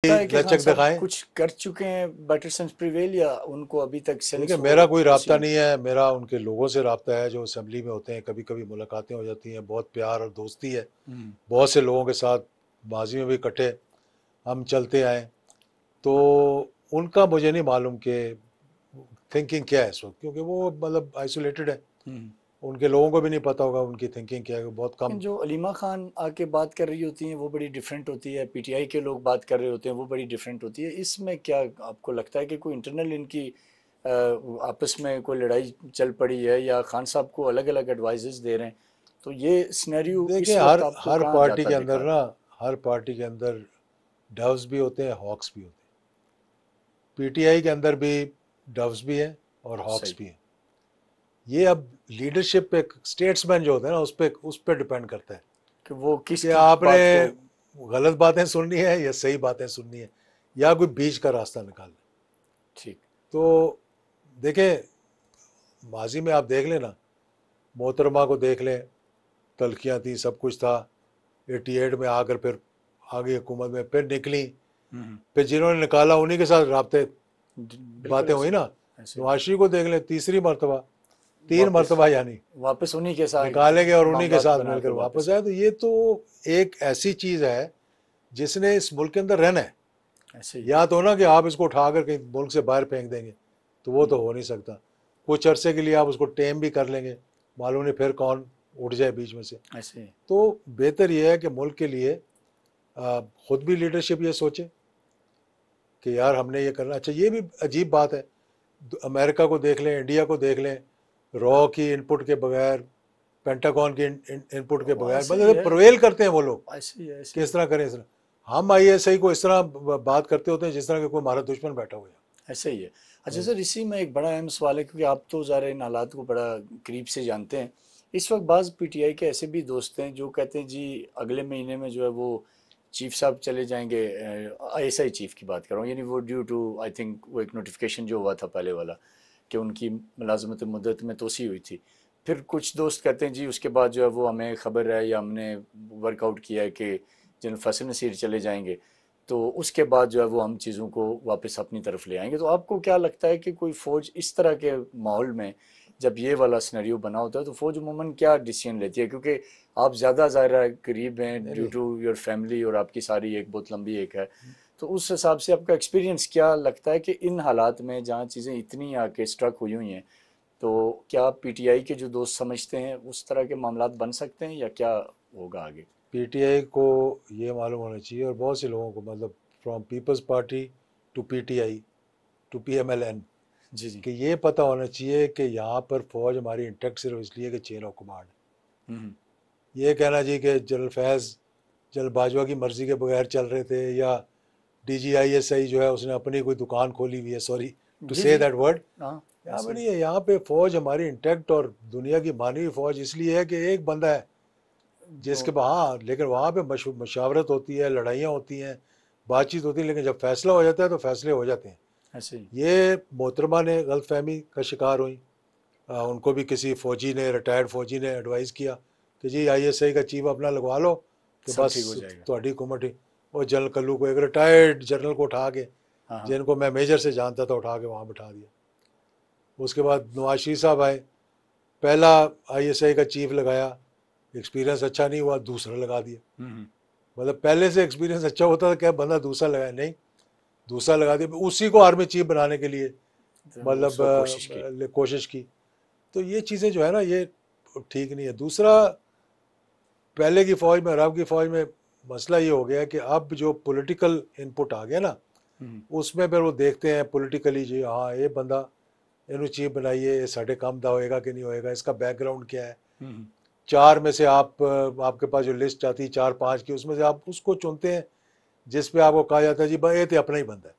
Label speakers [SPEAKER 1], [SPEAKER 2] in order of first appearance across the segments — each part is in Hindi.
[SPEAKER 1] है कि खान
[SPEAKER 2] लचक
[SPEAKER 1] साहब
[SPEAKER 2] दिखाएं।
[SPEAKER 1] कुछ कर चुके हैं बेटर सेंस प्रिवेल, या उनको अभी तक
[SPEAKER 2] देखिए,
[SPEAKER 1] सेंस हो
[SPEAKER 2] मेरा कोई
[SPEAKER 1] उसी
[SPEAKER 2] राब्ता
[SPEAKER 1] में?
[SPEAKER 2] नहीं है, मेरा उनके लोगों से राब्ता है जो असेंबली में होते हैं। कभी कभी मुलाकातें हो जाती हैं, बहुत प्यार और दोस्ती है
[SPEAKER 1] हम्म।
[SPEAKER 2] बहुत से लोगों के साथ। माजी में भी इकट्ठे हम चलते आए, तो उनका मुझे नहीं मालूम कि थिंकिंग क्या है इस वक्त, क्योंकि वो मतलब आइसोलेटेड है।
[SPEAKER 1] हम्म।
[SPEAKER 2] उनके लोगों को भी नहीं पता होगा उनकी थिंकिंग क्या है, बहुत
[SPEAKER 1] लेकिन
[SPEAKER 2] कम।
[SPEAKER 1] जो अलीमा खान आके बात कर रही होती हैं वो बड़ी डिफरेंट होती है, पीटीआई के लोग बात कर रहे होते हैं वो बड़ी डिफरेंट होती है। इसमें क्या आपको लगता है कि कोई इंटरनल इनकी आपस में कोई लड़ाई चल पड़ी है, या खान साहब को अलग अलग एडवाइजेस दे रहे हैं? तो ये सिनेरियो
[SPEAKER 2] देखिए,
[SPEAKER 1] इस
[SPEAKER 2] हर
[SPEAKER 1] वक्त आपको
[SPEAKER 2] हर
[SPEAKER 1] कहाँ
[SPEAKER 2] पार्टी
[SPEAKER 1] जाता
[SPEAKER 2] के अंदर
[SPEAKER 1] दिखा रहा
[SPEAKER 2] ना,
[SPEAKER 1] है?
[SPEAKER 2] हर पार्टी के अंदर डव्स भी होते हैं, हॉक्स भी होते हैं। पीटीआई के अंदर भी डव्स भी हैं और हॉक्स
[SPEAKER 1] सही।
[SPEAKER 2] भी हैं। ये अब लीडरशिप पे, स्टेट्समैन जो होते हैं ना, उस पे डिपेंड करता है
[SPEAKER 1] कि वो
[SPEAKER 2] कि
[SPEAKER 1] किसकी
[SPEAKER 2] आपने
[SPEAKER 1] बात को।
[SPEAKER 2] गलत बातें सुननी है या सही बातें सुननी है, या कोई बीच का रास्ता निकालना है।
[SPEAKER 1] ठीक।
[SPEAKER 2] तो देखें, माजी में आप देख लेना, मोहतरमा को देख लें, तलखियाँ थी, सब कुछ था। 88 में आकर फिर आगे हुकूमत में फिर निकली,
[SPEAKER 1] हम्म।
[SPEAKER 2] फिर जिन्होंने निकाला उन्हीं के साथ राब्ते
[SPEAKER 1] बिल्कुल
[SPEAKER 2] बातें हुई
[SPEAKER 1] ऐसे ही।
[SPEAKER 2] ना।
[SPEAKER 1] ऐसे ही।
[SPEAKER 2] नवाज शरीफ को देख लें, तीसरी मरतबा, तीन
[SPEAKER 1] वापस
[SPEAKER 2] मरतबा यानी
[SPEAKER 1] वापस उन्हीं के साथ
[SPEAKER 2] निकालेंगे और उन्हीं के
[SPEAKER 1] मामलात
[SPEAKER 2] साथ
[SPEAKER 1] बना के
[SPEAKER 2] मिलकर वापस
[SPEAKER 1] वापस
[SPEAKER 2] आए।
[SPEAKER 1] आए।
[SPEAKER 2] तो ये तो एक ऐसी चीज़ है जिसने इस मुल्क के अंदर रहना है।
[SPEAKER 1] ऐसे ही है।
[SPEAKER 2] या तो ना कि आप इसको उठाकर कहीं मुल्क से बाहर फेंक देंगे, तो वो तो हो नहीं सकता। कुछ अरसे के लिए आप उसको टेम भी कर लेंगे, मालूम नहीं फिर कौन उठ जाए बीच में से।
[SPEAKER 1] ऐसे ही।
[SPEAKER 2] तो बेहतर यह है कि मुल्क के लिए खुद भी लीडरशिप ये सोचे कि यार हमने ये करना। अच्छा, ये भी अजीब बात है, अमेरिका को देख लें, इंडिया को देख लें, रॉ की इनपुट के बगैर, पेंटागन की इनपुट के
[SPEAKER 1] वो
[SPEAKER 2] बगैर
[SPEAKER 1] ऐसे ही
[SPEAKER 2] मतलब
[SPEAKER 1] है।
[SPEAKER 2] प्रवेल करते हैं वो लोग
[SPEAKER 1] ऐसे ही है। ऐसे
[SPEAKER 2] कि
[SPEAKER 1] ही
[SPEAKER 2] इस
[SPEAKER 1] है।
[SPEAKER 2] तरह करें, इस तरह। हम आईएसआई को इस तरह बात करते होते हैं जिस तरह के कोई हमारा दुश्मन बैठा हुआ
[SPEAKER 1] ऐसे ही है। अच्छा
[SPEAKER 2] है।
[SPEAKER 1] सर, इसी में एक बड़ा अहम सवाल है, क्योंकि आप तो ज़रा इन हालात को बड़ा करीब से जानते हैं। इस वक्त बाज़ पीटीआई के ऐसे भी दोस्त हैं जो कहते हैं जी अगले महीने में जो है वो चीफ साहब चले जाएंगे। आईएसआई चीफ की बात कर रहा हूँ, यानी वो ड्यू टू आई थिंक वो एक नोटिफिकेशन जो हुआ था पहले वाला कि उनकी मुलाजमत मुद्दत में तोसी हुई थी। फिर कुछ दोस्त कहते हैं जी उसके बाद जो है वो हमें खबर है या हमने वर्कआउट किया है कि जनरल फैसल नसीर चले जाएंगे, तो उसके बाद जो है वो हम चीज़ों को वापस अपनी तरफ ले आएंगे। तो आपको क्या लगता है कि कोई फ़ौज इस तरह के माहौल में जब ये वाला सिनेरियो बना होता है तो फ़ौज उमूमन क्या डिसीजन लेती है? क्योंकि आप ज़्यादा ज़ाहिर है करीब हैं
[SPEAKER 2] नहीं
[SPEAKER 1] ड्यू
[SPEAKER 2] नहीं,
[SPEAKER 1] टू योर फैमिली, और आपकी सारी एक बहुत लंबी एक है। तो उस हिसाब से आपका एक्सपीरियंस क्या लगता है कि इन हालात में जहाँ चीज़ें इतनी आके स्ट्रक हुई हुई हैं, तो क्या पीटीआई के जो दोस्त समझते हैं उस तरह के मामलात बन सकते हैं, या क्या होगा आगे?
[SPEAKER 2] पीटीआई को ये मालूम होना चाहिए, और बहुत से लोगों को, मतलब from Peoples Party to PTI to PMLN,
[SPEAKER 1] जी जी।
[SPEAKER 2] कि ये पता होना चाहिए कि यहाँ पर फौज हमारी इंटेक्ट सिर्फ इसलिए कि चेन ऑफ कमांड।
[SPEAKER 1] हम्म।
[SPEAKER 2] ये कहना जी कि जनरल फैज़ जनरल बाजवा की मर्जी के बगैर चल रहे थे, या डीजीआईएसआई जो है उसने अपनी कोई दुकान खोली हुई है, सॉरी टू
[SPEAKER 1] जी
[SPEAKER 2] से
[SPEAKER 1] जी।
[SPEAKER 2] That word.
[SPEAKER 1] हाँ।
[SPEAKER 2] यहाँ
[SPEAKER 1] ऐसे
[SPEAKER 2] पे
[SPEAKER 1] ही।
[SPEAKER 2] नहीं है, यहाँ पे फौज हमारी इंटेक्ट और दुनिया की मानवी फौज इसलिए है कि एक बंदा है
[SPEAKER 1] जो
[SPEAKER 2] जिसके हाँ, लेकिन वहाँ पे मशावरत होती है, लड़ाइयाँ होती हैं, बातचीत होती है, लेकिन जब फैसला हो जाता है तो फैसले हो जाते हैं।
[SPEAKER 1] ऐसे ही।
[SPEAKER 2] ये मोहतरमा ने गलतफहमी का शिकार हुई। उनको भी किसी फ़ौजी ने, रिटायर्ड फ़ौजी ने एडवाइस किया कि जी आईएसआई का चीफ अपना लगवा लो कि
[SPEAKER 1] सब ठीक हो
[SPEAKER 2] बस
[SPEAKER 1] जाएगा।
[SPEAKER 2] थोड़ी हुकूमत ही। और जनरल कल्लू को, एक रिटायर्ड जनरल को उठा के,
[SPEAKER 1] हाँ हाँ।
[SPEAKER 2] जिनको मैं मेजर से जानता था, उठा के वहाँ बिठा दिया। उसके बाद नवाज शरीफ साहब आए, पहला आईएसआई का चीफ लगाया, एक्सपीरियंस अच्छा नहीं हुआ, दूसरा लगा दिया।
[SPEAKER 1] हम्म।
[SPEAKER 2] मतलब पहले से एक्सपीरियंस अच्छा होता था, क्या बंदा दूसरा लगाया? नहीं, दूसरा लगा दिया, उसी को आर्मी चीफ बनाने के लिए
[SPEAKER 1] तो
[SPEAKER 2] मतलब
[SPEAKER 1] उसको कोशिश की।
[SPEAKER 2] कोशिश की। तो ये चीज़ें जो है ना, ये ठीक नहीं है। दूसरा, पहले की फ़ौज में और अब की फ़ौज में मसला ये हो गया कि अब जो पॉलिटिकल इनपुट आ गया ना,
[SPEAKER 1] हम्म।
[SPEAKER 2] उसमें फिर वो देखते हैं पॉलिटिकली जी, हाँ ये बंदा इन्हों चीफ बनाइए, ये साढ़े काम दा होएगा कि नहीं होएगा, इसका बैकग्राउंड क्या है।
[SPEAKER 1] हम्म।
[SPEAKER 2] चार में से आप आपके पास जो लिस्ट आती है 4-5 की, उसमें से आप उसको चुनते हैं जिस पे आपको कहा जाता है जी भाई ये तो अपना ही बंदा है।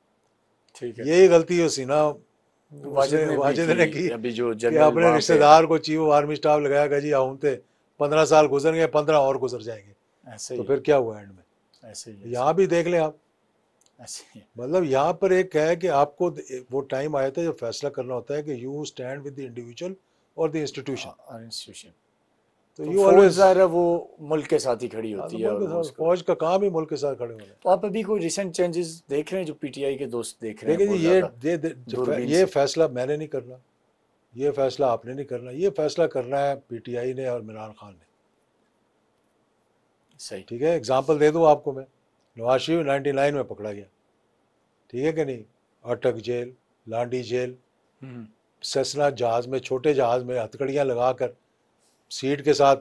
[SPEAKER 1] ठीक है।
[SPEAKER 2] यही गलती उसी ना
[SPEAKER 1] वाजिद
[SPEAKER 2] उसने,
[SPEAKER 1] ने भी
[SPEAKER 2] वाजिद
[SPEAKER 1] की।
[SPEAKER 2] ने की
[SPEAKER 1] अभी जो
[SPEAKER 2] कि
[SPEAKER 1] जनरल
[SPEAKER 2] अपने
[SPEAKER 1] वहाँ पे।
[SPEAKER 2] रिश्तेदार को चीफ ऑफ आर्मी स्टाफ लगाया कि जी हम थे, 15 साल गुजर गए, 15 और गुजर जाएंगे।
[SPEAKER 1] ऐसे
[SPEAKER 2] तो
[SPEAKER 1] ही है।
[SPEAKER 2] फिर क्या हुआ एंड में?
[SPEAKER 1] ऐसे ही है। ऐसे
[SPEAKER 2] यहाँ
[SPEAKER 1] ही
[SPEAKER 2] भी देख लें आप,
[SPEAKER 1] है। ऐसे ही है।
[SPEAKER 2] मतलब यहाँ पर एक है कि आपको वो टाइम आया था जब फैसला करना होता है कि you stand with the individual और द इंस्टीट्यूशन।
[SPEAKER 1] और इंस्टीट्यूशन।
[SPEAKER 2] तो
[SPEAKER 1] तो
[SPEAKER 2] यू
[SPEAKER 1] फौज
[SPEAKER 2] ऑलवेज,
[SPEAKER 1] ज़ाहिर है वो मुल्क के साथ ही खड़ी
[SPEAKER 2] हाँ, तो
[SPEAKER 1] होती है
[SPEAKER 2] मुल्क
[SPEAKER 1] और
[SPEAKER 2] के
[SPEAKER 1] वो
[SPEAKER 2] साथ,
[SPEAKER 1] उसको।
[SPEAKER 2] फौज का काम ही मुल्क के साथ खड़े होना है।
[SPEAKER 1] तो आप अभी कोई रिसेंट चेंजेस देख रहे हैं जो पीटीआई के दोस्त देख रहे हैं
[SPEAKER 2] देखिए जी,
[SPEAKER 1] बहुत ज़्यादा दूरबीन
[SPEAKER 2] ये
[SPEAKER 1] से?
[SPEAKER 2] फैसला मैंने नहीं करना, ये फैसला आपने नहीं करना, ये फैसला करना है पीटीआई ने और इमरान खान ने।
[SPEAKER 1] सही।
[SPEAKER 2] ठीक है, एग्जाम्पल दे दूँ आपको मैं, नवाज शरीफ 99 में पकड़ा गया, ठीक है कि नहीं, अटक जेल, लांडी जेल,
[SPEAKER 1] हम्म।
[SPEAKER 2] सेसना जहाज़ में, छोटे जहाज़ में हथकड़ियाँ लगाकर सीट के साथ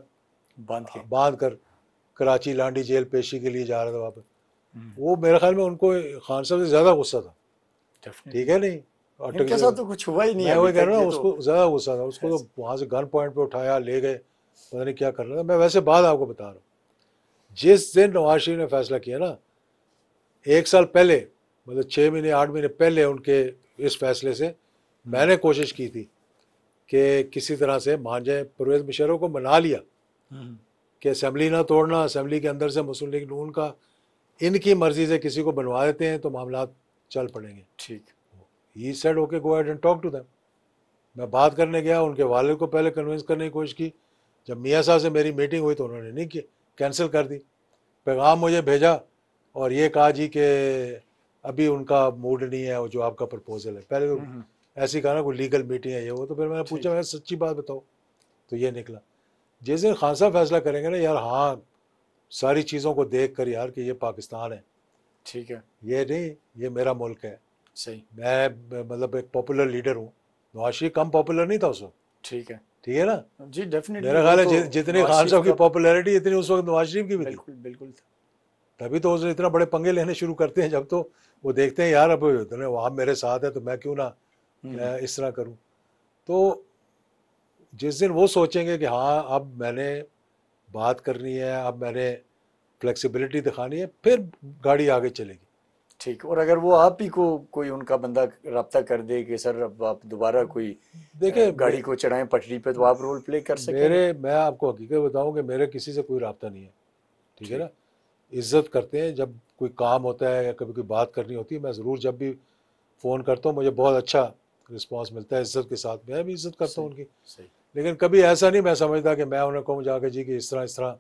[SPEAKER 1] बांध के।
[SPEAKER 2] बांध कर कराची लांडी जेल पेशी के लिए जा रहा था वापस।
[SPEAKER 1] हम्म।
[SPEAKER 2] वो मेरे ख्याल में उनको खान साहब से ज़्यादा गुस्सा था, ठीक
[SPEAKER 1] डेफिनेटली।
[SPEAKER 2] है नहीं, अटक
[SPEAKER 1] इनके साथ
[SPEAKER 2] जेल।
[SPEAKER 1] तो कुछ हुआ ही नहीं
[SPEAKER 2] मैं
[SPEAKER 1] अभी
[SPEAKER 2] वही कह
[SPEAKER 1] तक,
[SPEAKER 2] रहा हूँ
[SPEAKER 1] ये
[SPEAKER 2] ना,
[SPEAKER 1] तो
[SPEAKER 2] उसको ज़्यादा गुस्सा था, उसको
[SPEAKER 1] ऐसे।
[SPEAKER 2] तो वहाँ से गन पॉइंट पे उठाया ले गए, पता नहीं क्या कर रहा था। मैं वैसे बात आपको बता रहा हूँ, जिस दिन नवाज शरीफ ने फैसला किया ना, एक साल पहले, मतलब 6 महीने 8 महीने पहले उनके इस फैसले से,
[SPEAKER 1] हम्म।
[SPEAKER 2] मैंने कोशिश की थी कि किसी तरह से मान जाए, परवेज़ मुशर्रफ को मना लिया
[SPEAKER 1] हम्म।
[SPEAKER 2] कि असेंबली ना तोड़ना, असेंबली के अंदर से मुस्लिम लीग नून का इनकी मर्जी से किसी को बनवा देते हैं तो मामला चल पड़ेंगे।
[SPEAKER 1] ठीक।
[SPEAKER 2] He said okay, go ahead and talk to them. मैं बात करने गया, उनके वालिद को पहले कन्विंस करने की कोशिश की। जब मियाँ साहब से मेरी मीटिंग हुई तो उन्होंने नहीं की, कैंसिल कर दी। पैगाम मुझे भेजा और ये कहा जी कि अभी उनका मूड नहीं है, वो जो आपका प्रपोजल है। पहले तो
[SPEAKER 1] हम्म।
[SPEAKER 2] ऐसे ही कहा ना, कोई लीगल मीटिंग है ये वो। तो फिर मैंने पूछा,
[SPEAKER 1] ठीक।
[SPEAKER 2] मैं सच्ची बात बताओ, तो ये निकला। जिस दिन खान साहब फैसला करेंगे ना यार, हाँ, सारी चीज़ों को देख कर यार कि ये पाकिस्तान है,
[SPEAKER 1] ठीक है।
[SPEAKER 2] ये नहीं, ये मेरा मुल्क है,
[SPEAKER 1] सही।
[SPEAKER 2] मैं मतलब एक पॉपुलर लीडर हूँ। नवाज शरीफ कम पॉपुलर नहीं था उस वक्त,
[SPEAKER 1] ठीक है।
[SPEAKER 2] ठीक है ना।
[SPEAKER 1] जी डेफिनेटली,
[SPEAKER 2] मेरा
[SPEAKER 1] वो
[SPEAKER 2] ख्याल है
[SPEAKER 1] तो
[SPEAKER 2] जितनी
[SPEAKER 1] नवाज
[SPEAKER 2] खान
[SPEAKER 1] शरीफ
[SPEAKER 2] साहब की
[SPEAKER 1] का।
[SPEAKER 2] पॉपुलैरिटी इतनी उस वक्त नवाज शरीफ की भी थी।
[SPEAKER 1] बिल्कुल बिल्कुल था।
[SPEAKER 2] तभी तो उसने इतना बड़े पंगे लेने शुरू करते हैं, जब तो वो देखते हैं यार अब इतने वहाँ मेरे साथ है तो मैं क्यों ना
[SPEAKER 1] हम्म।
[SPEAKER 2] इस तरह करूँ। तो जिस दिन वो सोचेंगे कि हाँ अब मैंने बात करनी है, अब मैंने फ्लेक्सिबिलिटी दिखानी है, फिर गाड़ी आगे चलेगी।
[SPEAKER 1] ठीक। और अगर वो आप ही को कोई उनका बंदा राब्ता कर दे कि सर अब आप दोबारा कोई
[SPEAKER 2] देखिए
[SPEAKER 1] गाड़ी को चढ़ाएं पटरी पे, तो आप रोल प्ले कर सकेंगे?
[SPEAKER 2] मैं आपको हकीकत बताऊं कि मेरे किसी से कोई रब्ता नहीं है, ठीक है
[SPEAKER 1] ठीक।
[SPEAKER 2] ना। इज्जत करते हैं, जब कोई काम होता है या कभी कोई बात करनी होती है, मैं ज़रूर जब भी फ़ोन करता हूँ मुझे बहुत अच्छा रिस्पांस मिलता है, इज्जत के साथ। मैं भी इज्जत करता हूँ
[SPEAKER 1] सही।
[SPEAKER 2] उनकी।
[SPEAKER 1] सही।
[SPEAKER 2] लेकिन कभी ऐसा नहीं मैं समझता कि मैं उन्हें कहूँ जाके जी कि इस तरह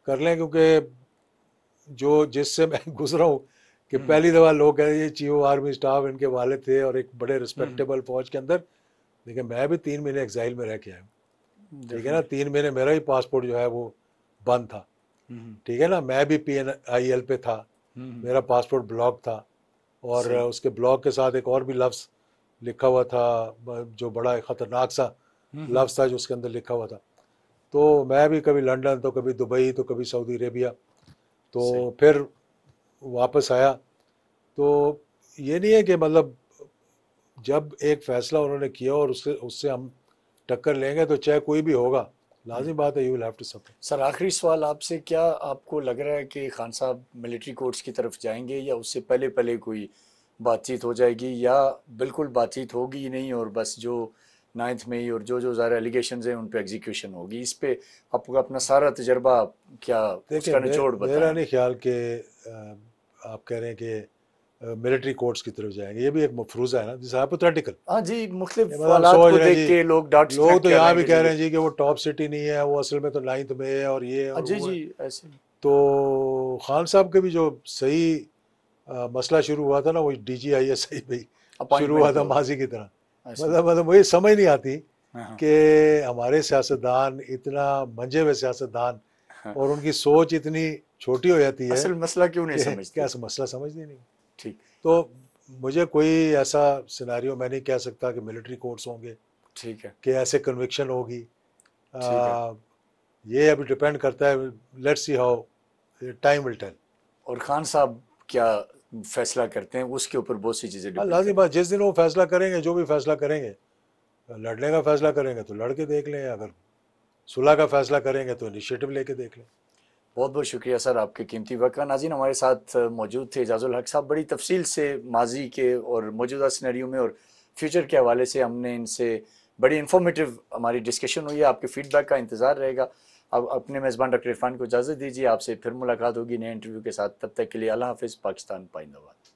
[SPEAKER 2] कर लें, क्योंकि जो जिससे मैं गुजरा हूँ कि
[SPEAKER 1] हम्म।
[SPEAKER 2] पहली दफ़ा लोग कह रहे हैं चीफ ऑफ आर्मी स्टाफ इनके वाले थे और एक बड़े
[SPEAKER 1] हम्म।
[SPEAKER 2] रिस्पेक्टेबल फौज के अंदर। लेकिन मैं भी 3 महीने एग्जाइल में रह के आया हूँ, ठीक है ना।
[SPEAKER 1] डेफिनेटली।
[SPEAKER 2] 3 महीने मेरा ही पासपोर्ट जो है वो बंद था,
[SPEAKER 1] हम्म।
[SPEAKER 2] ठीक है ना। मैं भी PNIL पे था,
[SPEAKER 1] हम्म।
[SPEAKER 2] मेरा पासपोर्ट ब्लॉक था, और
[SPEAKER 1] सही।
[SPEAKER 2] उसके ब्लॉक के साथ एक और भी लफ्ज़ लिखा हुआ था, जो बड़ा ख़तरनाक सा
[SPEAKER 1] हम्म।
[SPEAKER 2] लफ्ज़ था जो उसके अंदर लिखा हुआ था। तो मैं भी कभी लंदन, तो कभी दुबई, तो कभी सऊदी अरेबिया,
[SPEAKER 1] सही।
[SPEAKER 2] तो फिर वापस आया। तो ये नहीं है कि मतलब जब एक फ़ैसला उन्होंने किया और उससे उससे हम टक्कर लेंगे तो चाहे कोई भी होगा,
[SPEAKER 1] हम्म।
[SPEAKER 2] लाजमी बात है you will have to suffer.
[SPEAKER 1] Sir आखिरी सवाल आपसे, क्या आपको लग रहा है कि खान साहब मिलिट्री कोर्ट्स की तरफ जाएंगे, या उससे पहले पहले कोई बातचीत हो जाएगी, या बिल्कुल बातचीत होगी ही नहीं और बस जो 9 मई और जो जो ज़ाहिर एलिगेशंस हैं उन पे एग्जीक्यूशन होगी? इस पे आपका अपना सारा तजर्बा क्या
[SPEAKER 2] देखिए
[SPEAKER 1] उसका निचोड़
[SPEAKER 2] मेरा
[SPEAKER 1] बताएं?
[SPEAKER 2] नहीं ख्याल कि आप कह रहे हैं कि मिलिट्री कोर्ट्स की तरफ जाएंगे, ये भी एक मफरूज़ा है ना, जिस हाइपोथेटिकल।
[SPEAKER 1] हाँ जी, मुख्तलिफ
[SPEAKER 2] मतलब हम
[SPEAKER 1] हालात
[SPEAKER 2] सोच
[SPEAKER 1] को
[SPEAKER 2] रहे हैं
[SPEAKER 1] देख
[SPEAKER 2] जी,
[SPEAKER 1] के लोग डांट
[SPEAKER 2] लोग
[SPEAKER 1] सुलट
[SPEAKER 2] तो
[SPEAKER 1] कर रहे
[SPEAKER 2] यहाँ
[SPEAKER 1] हैं
[SPEAKER 2] भी
[SPEAKER 1] कि
[SPEAKER 2] कह
[SPEAKER 1] जी
[SPEAKER 2] रहे
[SPEAKER 1] ये।
[SPEAKER 2] हैं जी कि वो टॉप सिटी नहीं है, वो असल में तो 9th में है, और ये है और
[SPEAKER 1] जी
[SPEAKER 2] वो
[SPEAKER 1] जी
[SPEAKER 2] है।
[SPEAKER 1] ऐसे
[SPEAKER 2] तो खान साहब के भी जो सही मसला शुरू हुआ था ना, वो DGISI पे ही शुरू
[SPEAKER 1] अपॉइंटमेंट
[SPEAKER 2] हुआ
[SPEAKER 1] पे
[SPEAKER 2] था,
[SPEAKER 1] हो
[SPEAKER 2] माजी की तरह।
[SPEAKER 1] ऐसे।
[SPEAKER 2] मतलब मुझे समझ नहीं आती
[SPEAKER 1] हाँ हाँ।
[SPEAKER 2] कि हमारे सियासतदान इतना मंजे हुए सियासतदान,
[SPEAKER 1] हाँ।
[SPEAKER 2] और उनकी सोच इतनी छोटी हो जाती है
[SPEAKER 1] असल मसला क्यों नहीं
[SPEAKER 2] कि
[SPEAKER 1] समझते?
[SPEAKER 2] क्या मसला समझते नहीं।
[SPEAKER 1] ठीक।
[SPEAKER 2] तो मुझे कोई ऐसा सिनारियो मैं नहीं कह सकता कि मिलिट्री कोर्ट्स होंगे,
[SPEAKER 1] ठीक है।
[SPEAKER 2] कि ऐसे कन्विक्शन होगी।
[SPEAKER 1] ठीक है।
[SPEAKER 2] आ, ये अभी डिपेंड करता है, let's see how time will tell.
[SPEAKER 1] और खान साहब क्या फैसला करते हैं उसके ऊपर बहुत सी चीज़ें
[SPEAKER 2] हाँ,
[SPEAKER 1] डिपेंड
[SPEAKER 2] लाजमी
[SPEAKER 1] करेंगी।
[SPEAKER 2] बात, जिस दिन वो फैसला करेंगे, जो भी फैसला करेंगे, लड़ने का फैसला करेंगे तो लड़ के देख लें, अगर सुलह का फैसला करेंगे तो इनिशिएटिव लेके देख लें।
[SPEAKER 1] बहुत बहुत शुक्रिया सर आपके कीमती वक्त का। नाज़रीन हमारे साथ मौजूद थे एजाजुल हक साहब। बड़ी तफसील से माजी के और मौजूदा सिनेरियो में और फ्यूचर के हवाले से हमने इनसे बड़ी इन्फॉर्मेटिव हमारी डिस्कशन हुई है। आपके फीडबैक का इंतज़ार रहेगा। अब अपने मेज़बान डॉक्टर इरफान को इजाज़त दीजिए, आपसे फिर मुलाकात होगी नए इंटरव्यू के साथ। तब तक के लिए अल्लाह हाफिज़। पाकिस्तान पाइंदाबाद।